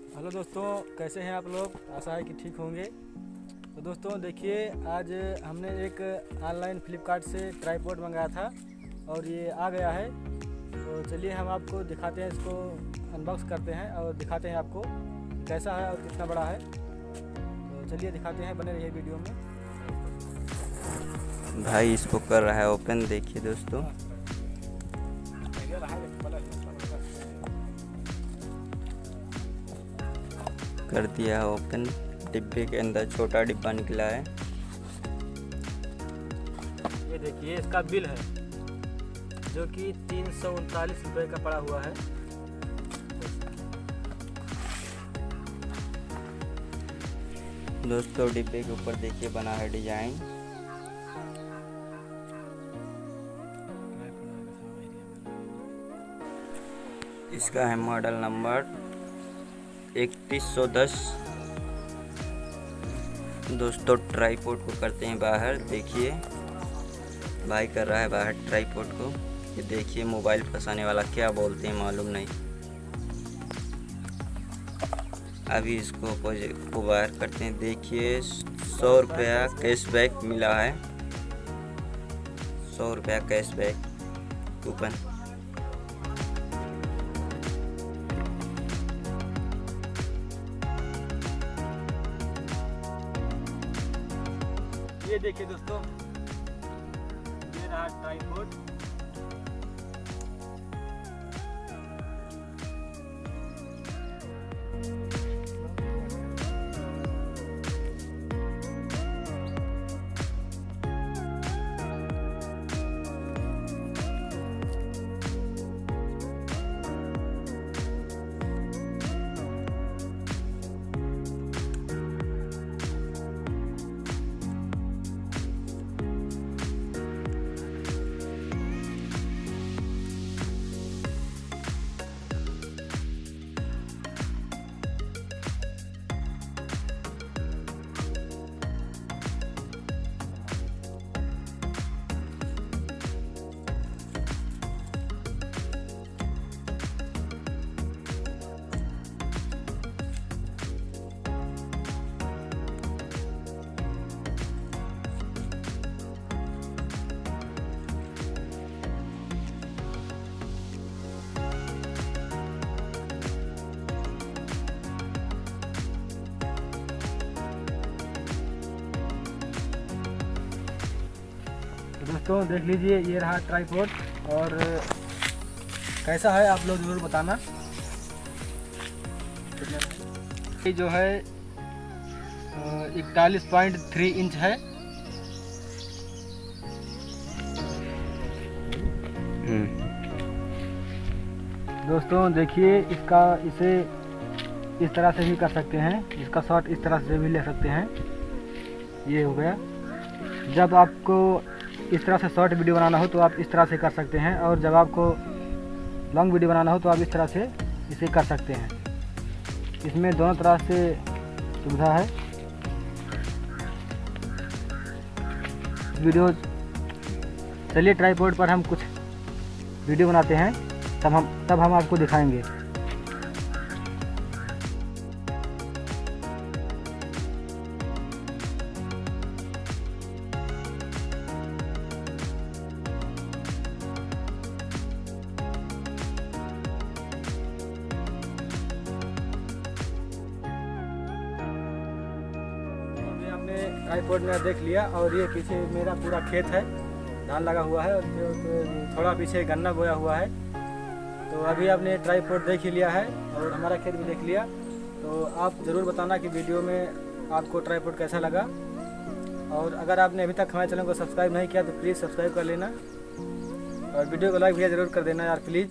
Hello दोस्तों, कैसे हैं आप लोग। आशा है कि ठीक होंगे। तो दोस्तों देखिए, आज हमने एक ऑनलाइन फ्लिपकार्ट से ट्राइपॉड मंगाया था और ये आ गया है। तो चलिए हम आपको दिखाते हैं, इसको अनबॉक्स करते हैं और दिखाते हैं आपको कैसा है और कितना बड़ा है। तो चलिए दिखाते हैं, बने रहिए वीडियो में। भाई इसको कर रहा है ओपन, देखिए दोस्तों। कर दिया है ओपन। डिब्बे के अंदर छोटा डिब्बा निकला है। ये देखिए, इसका बिल है जो कि 339 रुपये का पड़ा हुआ है। दोस्तों डिब्बे के ऊपर देखिए बना है डिजाइन। इसका है मॉडल नंबर 3110। दोस्तों ट्राइपॉड को करते हैं बाहर, देखिए भाई कर रहा है बाहर ट्राइपॉड को। ये देखिए मोबाइल फंसाने वाला क्या बोलते हैं मालूम नहीं। अभी इसको बाहर करते हैं। देखिए 100 रुपया कैशबैक मिला है, 100 रुपया कैशबैक कूपन। ये देखिए दोस्तों, ये रहा ट्राइपॉड। दोस्तों देख लीजिए, ये रहा ट्राइपॉड और कैसा है आप लोग ज़रूर बताना। ये जो है 41.3 इंच है। दोस्तों देखिए, इसे इस तरह से भी कर सकते हैं, इसका शॉट इस तरह से भी ले सकते हैं। ये हो गया। जब आपको इस तरह से शॉर्ट वीडियो बनाना हो तो आप इस तरह से कर सकते हैं, और जब आपको लॉन्ग वीडियो बनाना हो तो आप इस तरह से इसे कर सकते हैं। इसमें दोनों तरह से सुविधा है। वीडियो चलिए ट्राइपॉड पर हम कुछ वीडियो बनाते हैं, तब हम आपको दिखाएंगे। ट्राइपॉड में देख लिया, और ये पीछे मेरा पूरा खेत है, धान लगा हुआ है, और थोड़ा पीछे गन्ना बोया हुआ है। तो अभी आपने ट्राइपॉड देख ही लिया है और हमारा खेत भी देख लिया। तो आप ज़रूर बताना कि वीडियो में आपको ट्राइपॉड कैसा लगा। और अगर आपने अभी तक हमारे चैनल को सब्सक्राइब नहीं किया तो प्लीज़ सब्सक्राइब कर लेना, और वीडियो को लाइक भी ज़रूर कर देना यार प्लीज़।